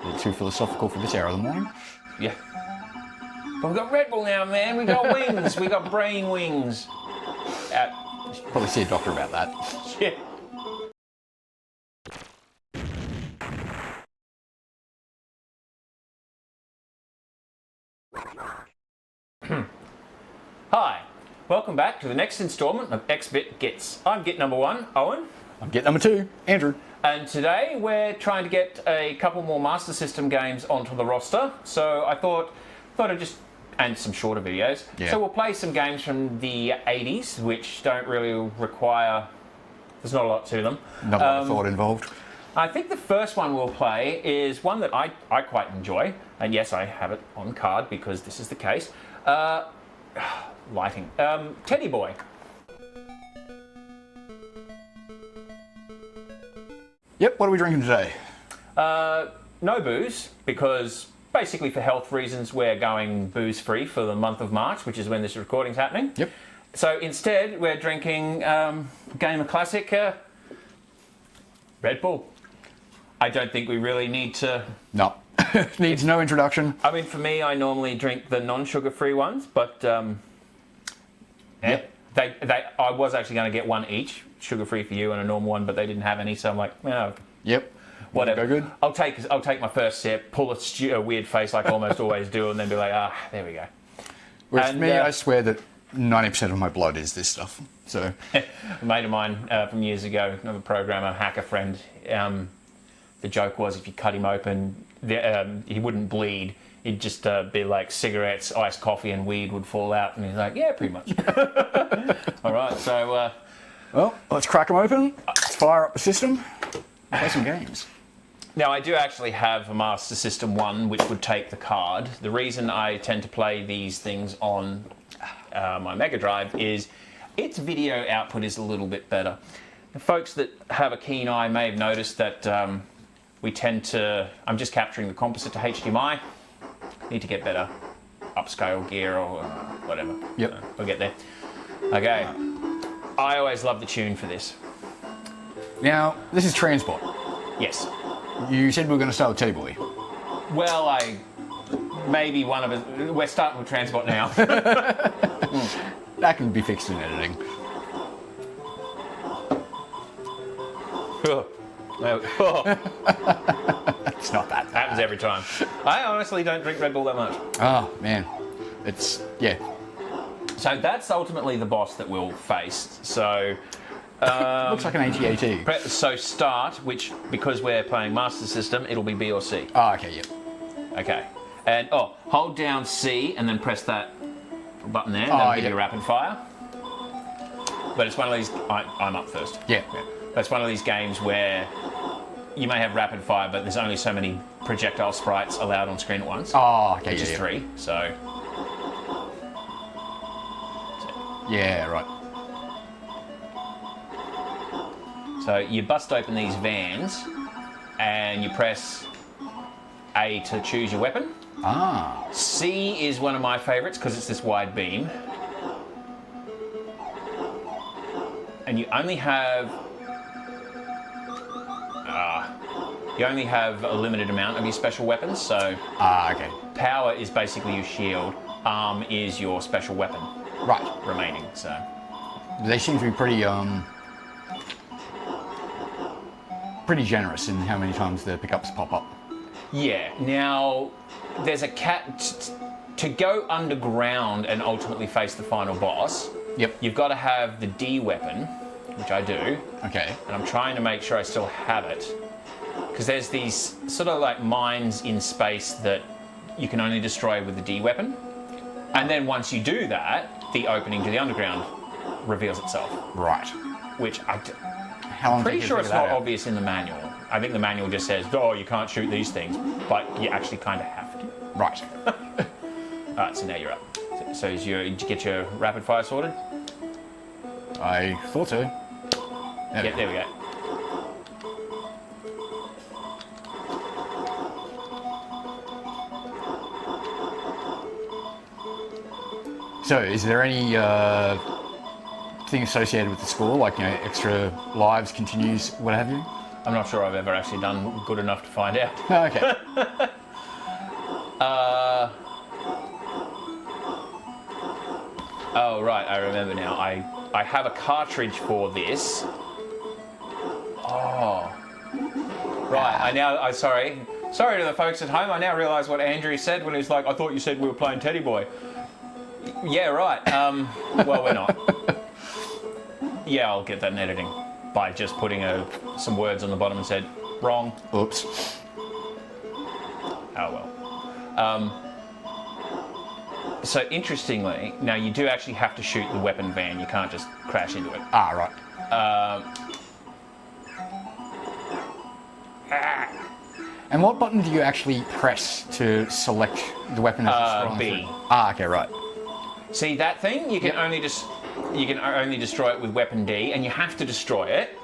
A bit too philosophical for this hour of the morning. Yeah. But we've got Red Bull now, man. We've got wings. We've got brain wings. Probably see a doctor about that. Yeah. Hi. Welcome back to the next instalment of X-Bit Gits. I'm Git number 1, Owen. I'm Git number 2, Andrew. And today we're trying to get a couple more Master System games onto the roster. So I thought I'd just, and some shorter videos. Yeah. So we'll play some games from the 80s, which don't really require, there's not a lot to them. Not a lot of thought involved. I think the first one we'll play is one that I quite enjoy. And yes, I have it on card because this is the case. Lighting. Teddy Boy. Yep, what are we drinking today? No booze, because basically for health reasons we're going booze-free for the month of March, which is when this recording's happening. Yep. So instead we're drinking Game of Classic Red Bull. I don't think we really need to... No. Needs no introduction. I mean, for me, I normally drink the non-sugar-free ones, but Yep. I was actually going to get one each, sugar-free for you and a normal one, but they didn't have any, so I'm like, no. Yep. Whatever. Go good. I'll take my first sip, pull a weird face like I almost always do, and then be like, there we go. Whereas And, for me, I swear that 90% of my blood is this stuff. So A mate of mine from years ago, another programmer, hacker friend, the joke was if you cut him open, he wouldn't bleed. He'd just be like cigarettes, iced coffee, and weed would fall out. And he's like, yeah, pretty much. All right, so... well, let's crack them open. Let's fire up the system. Play some games. Now, I do actually have a Master System 1, which would take the card. The reason I tend to play these things on my Mega Drive is its video output is a little bit better. The folks that have a keen eye may have noticed that we tend to... I'm just capturing the composite to HDMI. Need to get better upscale gear or whatever. Yep. We'll get there. Okay. I always love the tune for this. Now, this is Transbot. Yes. You said we were going to start with Teddy Boy. Well, maybe one of us... We're starting with Transbot now. That can be fixed in editing. It's not that bad. Happens every time. I honestly don't drink Red Bull that much. Oh, man. It's, yeah. So that's ultimately the boss that we'll face. So... Looks like an AT-AT. So start, which, because we're playing Master System, it'll be B or C. Oh, okay, yep. Okay. And, hold down C and then press that button there. That'll give you a rapid fire. But it's one of these... I'm up first. Yeah. That's one of these games where you may have rapid fire, but there's only so many projectile sprites allowed on screen at once. Oh, okay, which is 3, so... Yeah, right. So you bust open these vans and you press A to choose your weapon. Ah. C is one of my favourites because it's this wide beam. And you only have... you only have a limited amount of your special weapons, so... Okay. Power is basically your shield. Arm is your special weapon. Right. Remaining, so... They seem to be pretty generous in how many times the pickups pop up. Yeah. Now, there's a to go underground and ultimately face the final boss. Yep. You've got to have the D weapon, which I do. Okay. And I'm trying to make sure I still have it. Because there's these sort of like mines in space that you can only destroy with the D weapon. And then once you do that, the opening to the underground reveals itself. Right. Which I'm pretty sure it's not obvious in the manual. I think the manual just says, you can't shoot these things. But you actually kind of have to. Right. Alright, so now you're up. So did you get your rapid fire sorted? I thought so. There we go. So, is there any thing associated with the score, like extra lives, continues, what have you? I'm not sure I've ever actually done good enough to find out. Okay. Oh, right, I remember now. I have a cartridge for this. Oh. Right, sorry to the folks at home, I now realise what Andrew said when he was like, I thought you said we were playing Teddy Boy. Yeah, right. Well, we're not. Yeah, I'll get that in editing by just putting some words on the bottom and said, wrong. Oops. Oh, well. So, interestingly, now you do actually have to shoot the weapon van. You can't just crash into it. Ah, right. And what button do you actually press to select the weapon as it's scrolling B. through? Ah, okay, right. See that thing? You can only destroy it with weapon D, and you have to destroy it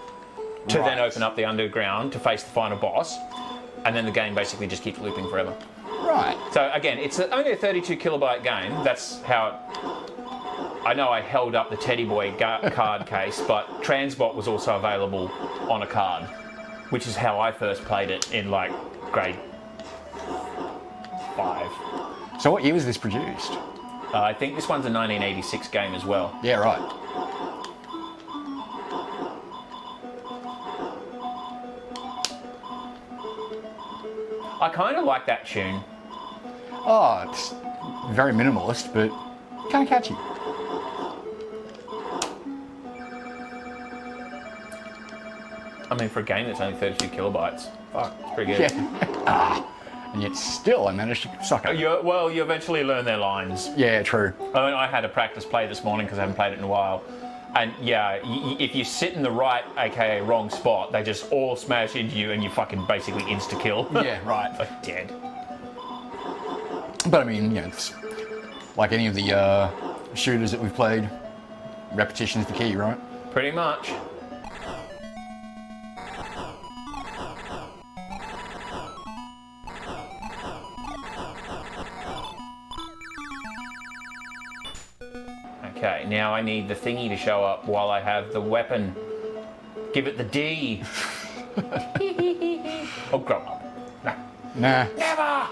to then open up the underground to face the final boss, and then the game basically just keeps looping forever. Right. So again, it's only a 32 kilobyte game. That's how I know I held up the Teddy Boy card case, but Transbot was also available on a card, which is how I first played it in like grade 5. So what year was this produced? I think this one's a 1986 game as well. Yeah, right. I kind of like that tune. Oh, it's very minimalist, but kind of catchy. I mean, for a game that's only 32 kilobytes, fuck, it's pretty good. Yeah. And yet still I managed to suck it. You eventually learn their lines. Yeah, true. I mean, I had a practice play this morning because I haven't played it in a while. And yeah, if you sit in the right, aka wrong spot, they just all smash into you and you fucking basically insta-kill. Yeah, right. Like dead. But I mean, it's like any of the shooters that we've played, repetition's the key, right? Pretty much. Okay, now I need the thingy to show up while I have the weapon. Give it the D. Oh, grow up. Nah. Never!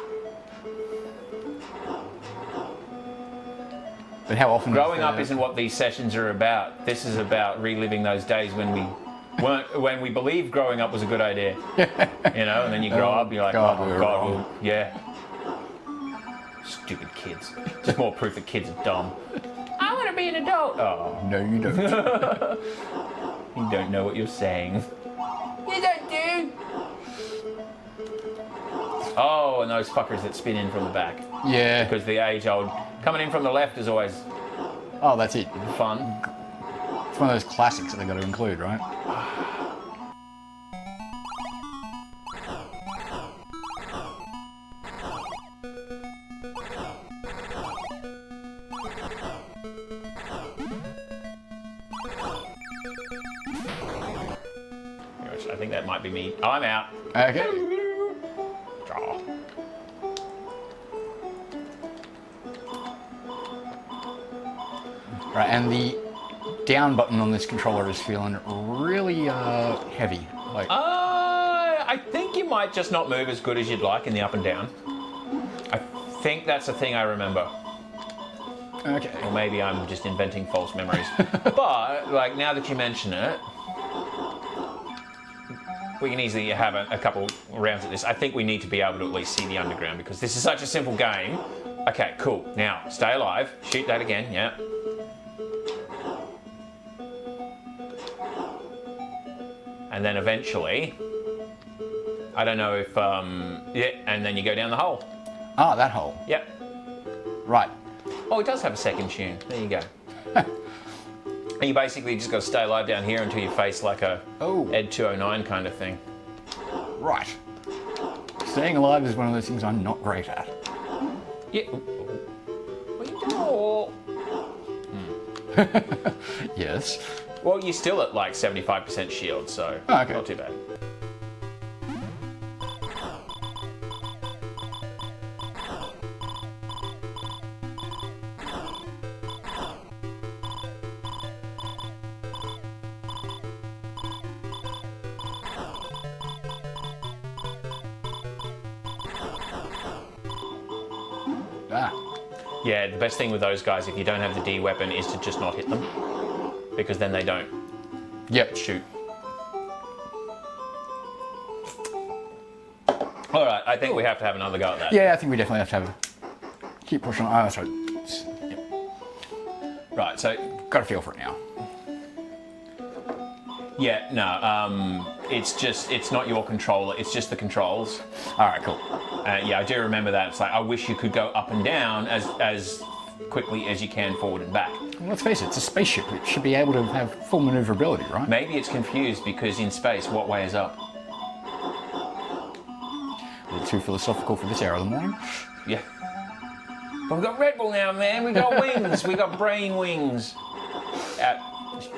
But how often? Growing up isn't what these sessions are about. This is about reliving those days when we believed growing up was a good idea. You know, and then you grow up and you're like, God, oh we were God, wrong. well, yeah. Stupid kids. Just more proof that kids are dumb. I want to be an adult. Oh, No, you don't. you don't know what you're saying. You don't do. Oh, and those fuckers that spin in from the back. Yeah. Because the age-old coming in from the left is always Oh, that's it. fun. It's one of those classics that they got to include, right? I think that might be me. I'm out. Okay. Draw. Right, and the down button on this controller is feeling really heavy. Like, I think you might just not move as good as you'd like in the up and down. I think that's a thing I remember. okay. Or maybe I'm just inventing false memories. But, like, now that you mention it, we can easily have a couple rounds at this. I think we need to be able to at least see the underground because this is such a simple game. Okay, cool. Now, stay alive. Shoot that again, yeah. And then eventually, I don't know if, yeah, and then you go down the hole. Ah, that hole. Yep. Right. Oh, it does have a second tune. There you go. And you basically just got to stay alive down here until you face like a Ed 209 kind of thing. Right. Staying alive is one of those things I'm not great at. Yeah. What are you doing? Yes. Well, you're still at like 75% shield, so okay. Not too bad. Ah. Yeah, the best thing with those guys, if you don't have the D weapon, is to just not hit them. Because then they don't Yep. shoot. Alright, I think we have to have another go at that. Yeah, I think we definitely have to have keep pushing on. Oh, that's right. Yep. Right, so Got a feel for it now. yeah, no, it's not your controller, it's just the controls. All right, cool. Yeah, I do remember that. It's like, I wish you could go up and down as quickly as you can forward and back. Well, let's face it, it's a spaceship. It should be able to have full maneuverability, right? Maybe it's confused because in space, what way is up? A little too philosophical for this hour of the morning. Yeah. But we've got Red Bull now, man. We've got wings. We've got brain wings.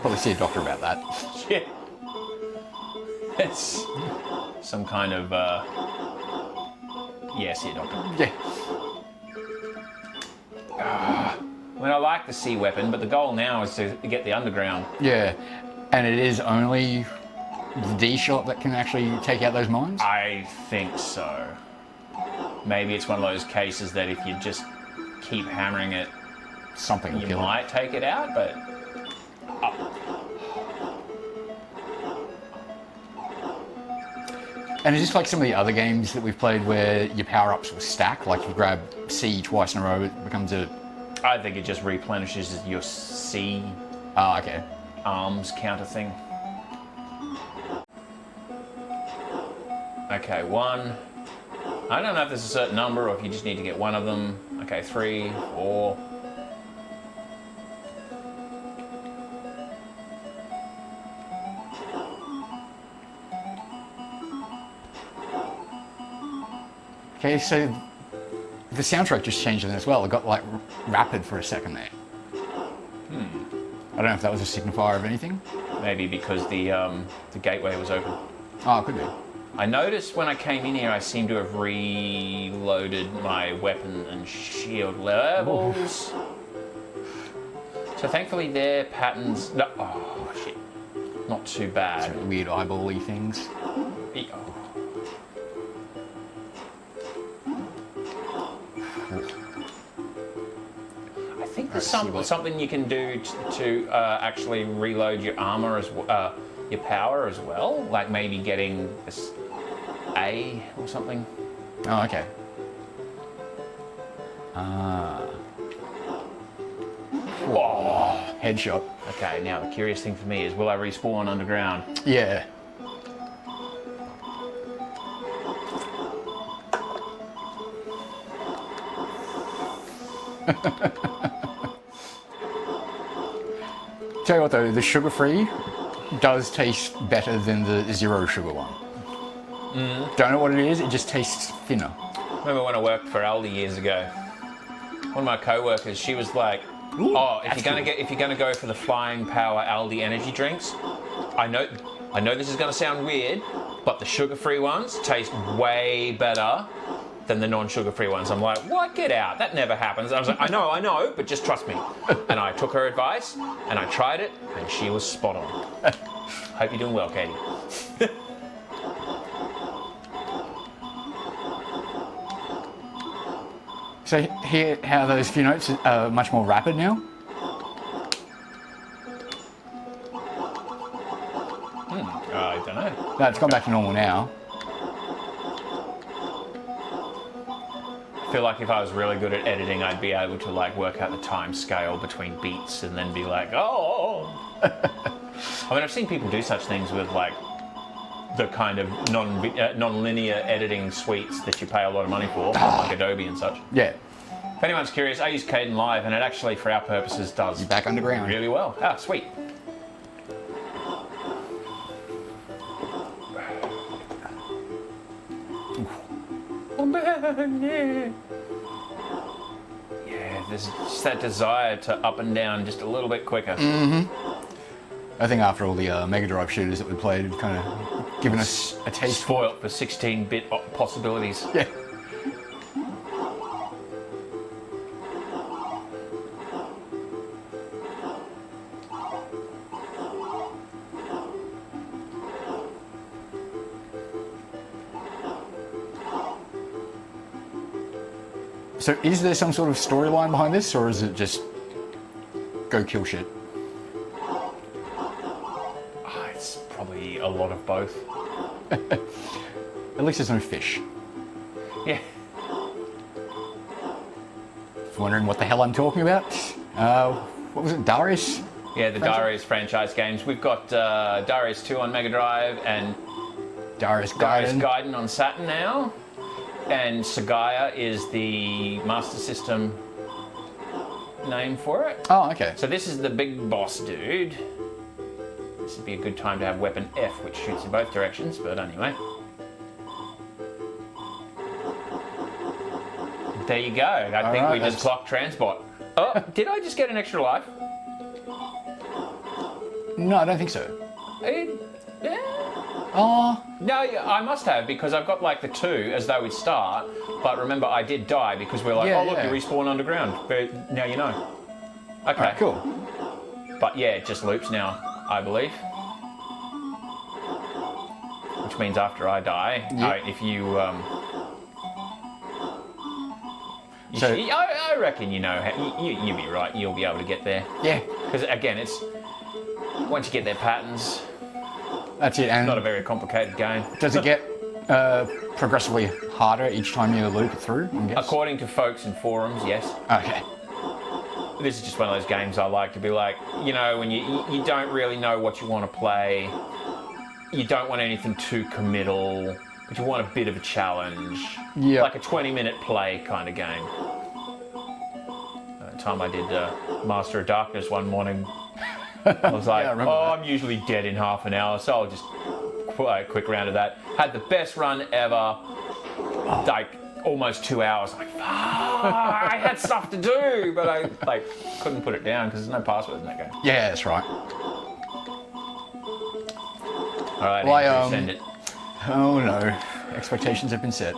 Probably see a doctor about that. Yeah. It's some kind of, yeah, see a doctor. Yeah. I mean, I like the sea weapon, but the goal now is to get the underground. Yeah. And it is only the D shot that can actually take out those mines? I think so. Maybe it's one of those cases that if you just keep hammering it, Something will you kill it. might take it out, but... And is this like some of the other games that we've played where your power-ups will stack? Like you grab C twice in a row, it becomes a... I think it just replenishes your C Oh, okay. arms counter thing. Okay, 1. I don't know if there's a certain number or if you just need to get one of them. Okay, 3, 4. Okay, so the soundtrack just changed then as well. It got like rapid for a second there. I don't know if that was a signifier of anything. Maybe because the gateway was open. Oh, it could be. I noticed when I came in here, I seem to have reloaded my weapon and shield levels. So thankfully their patterns... No, oh, shit. Not too bad. Weird eyeball-y things. I think there's something you can do to actually reload your armor as your power as well, like maybe getting this A or something. Oh, okay. Whoa, headshot. Okay, now the curious thing for me is, will I respawn underground? Yeah. Tell you what though, the sugar-free does taste better than the zero sugar one. Don't know what it is, it just tastes thinner. Remember when I worked for Aldi years ago? One of my co-workers, she was like, Ooh, "Oh, if that's you're gonna go for the Flying Power Aldi energy drinks, I know this is gonna sound weird, but the sugar-free ones taste way better than the non-sugar-free ones." I'm like, "What? Get out! That never happens." I was like, I know, but just trust me." And I took her advice and I tried it, and she was spot on. Hope you're doing well, Katie. So here, how those few notes are much more rapid now. I don't know. No, it's gone back to normal now. I feel like if I was really good at editing, I'd be able to like work out the time scale between beats and then be like, oh. I mean, I've seen people do such things with like the kind of non-linear editing suites that you pay a lot of money for, like Adobe and such. Yeah. If anyone's curious, I use Caden Live, and it actually, for our purposes, does You're back underground. really well. Ah, sweet. Yeah, there's just that desire to up and down just a little bit quicker. I think after all the Mega Drive shooters that we played, it kind of given us a taste. Spoiled for 16-bit possibilities. Yeah. So is there some sort of storyline behind this, or is it just go kill shit? It's probably a lot of both. At least there's no fish. Yeah. If you're wondering what the hell I'm talking about, what was it, Darius? Yeah, the Darius franchise games. We've got Darius 2 on Mega Drive and Darius Darius Gaiden. Gaiden on Saturn now. And Sega is the Master System name for it. Oh, okay. So this is the big boss dude. This would be a good time to have weapon F, which shoots in both directions, but anyway. There you go. I think we just clocked Transbot. Oh, did I just get an extra life? No, I don't think so. Yeah. Oh, No, I must have, because I've got like the 2 as though we'd start, but remember I did die because we're like, Yeah, oh look, yeah. you respawn underground, but now you know. Okay, alright, cool. But yeah, it just loops now, I believe. Which means after I die, Yeah. if you, So- I reckon you know, you'll be right, you'll be able to get there. Yeah, Because again, it's, once you get their patterns, that's it. And not a very complicated game. does it get progressively harder each time you loop it through, I guess? According to folks in forums, yes. Okay. This is just one of those games I like to be like, you know, when you don't really know what you want to play, you don't want anything too committal, but you want a bit of a challenge. Yeah. Like a 20-minute play kind of game. The time I did Master of Darkness one morning, I was like, Yeah, I remember that. I'm usually dead in half an hour, so I'll just play a quick round of that. Had the best run ever, like almost 2 hours. Like, I had stuff to do, but I like couldn't put it down because there's no password in that game. Yeah, that's right. All right, Well, Andrew, send it. Oh no, expectations have been set.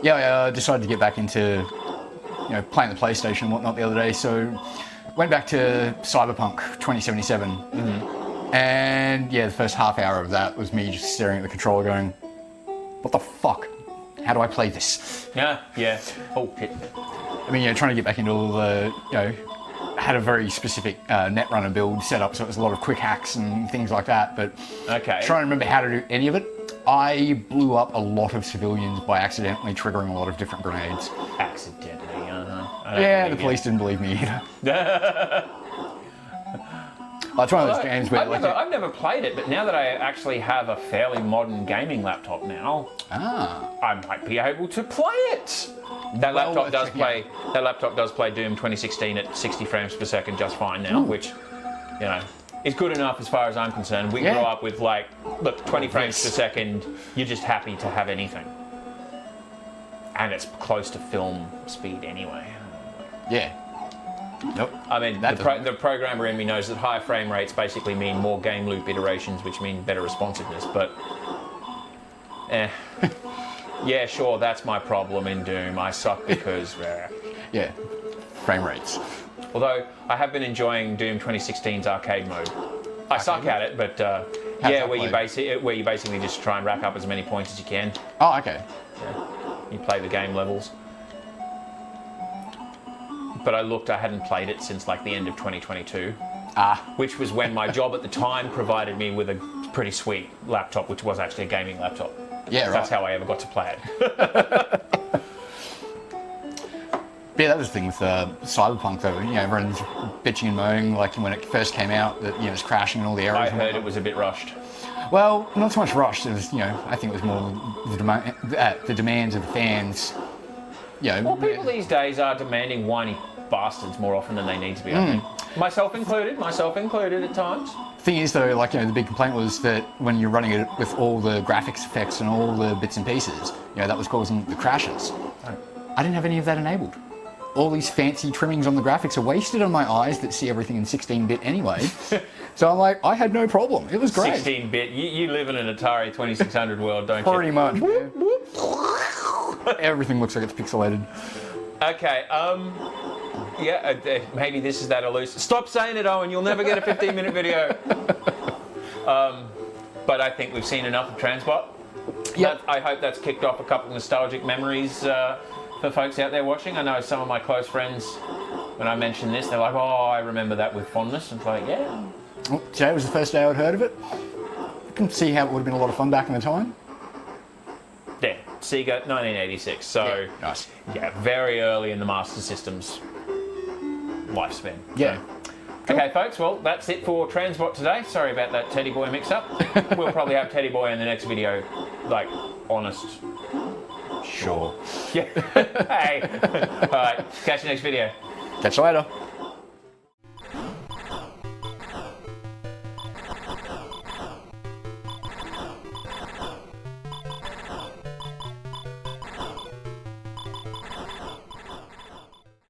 Yeah, I decided to get back into, playing the PlayStation and whatnot the other day, so went back to Cyberpunk 2077. And yeah, the first half hour of that was me just staring at the controller going, what the fuck? How do I play this? Yeah. Oh, shit. I mean, trying to get back into all the, had a very specific Netrunner build set up, so it was a lot of quick hacks and things like that, but Okay. trying to remember how to do any of it. I blew up a lot of civilians by accidentally triggering a lot of different grenades. Accidentally, Yeah, the police didn't believe me either. It's one of those games where I've never played it, but now that I actually have a fairly modern gaming laptop now, I might be able to play it. That laptop does play. That laptop does play Doom 2016 at 60 frames per second just fine now, which, is good enough as far as I'm concerned. We Yeah. grew up with 20 frames per second. You're just happy to have anything, and it's close to film speed anyway. Yeah. Nope. I mean, That the programmer in me knows that higher frame rates basically mean more game loop iterations, which mean better responsiveness, but... Yeah, sure, that's my problem in Doom. I suck because... Yeah. Frame rates. Although, I have been enjoying Doom 2016's arcade mode. I suck at it, but that where you play? basically just try and rack up as many points as you can. Oh, okay. You play the game levels. But I hadn't played it since the end of 2022. Which was when my job at the time provided me with a pretty sweet laptop, which was actually a gaming laptop. Yeah, right. That's how I ever got to play it. Yeah, that was the thing with Cyberpunk though. Everyone's bitching and moaning when it first came out that it's crashing and all the errors. I and heard whatnot. it was a bit rushed. Well, not so much rushed. It was, I think it was more the demands of the fans. Well, people these days are demanding whiny bastards more often than they need to be, I think. Myself included at times. Thing is though, the big complaint was that when you're running it with all the graphics effects and all the bits and pieces, that was causing the crashes. I didn't have any of that enabled. All these fancy trimmings on the graphics are wasted on my eyes that see everything in 16-bit anyway. So I'm like, I had no problem. It was great. 16-bit. You live in an Atari 2600 world, don't you? Pretty much. Everything looks like it's pixelated. Okay, maybe this is that elusive. Stop saying it, Owen. You'll never get a 15-minute video. But I think we've seen enough of Transbot. Yep. I hope that's kicked off a couple of nostalgic memories for folks out there watching. I know some of my close friends, when I mentioned this, they're like, "Oh, I remember that with fondness." And it's like, yeah. Well, today was the first day I'd heard of it. You can see how it would have been a lot of fun back in the time. Yeah, Sega, 1986. So, Yeah, nice. Yeah, very early in the Master System's lifespan. Yeah. So, okay, folks, well, that's it for Transbot today. Sorry about that Teddy Boy mix-up. We'll probably have Teddy Boy in the next video, like, honest. Sure. Yeah. Hey. All right, catch you next video. Catch you later.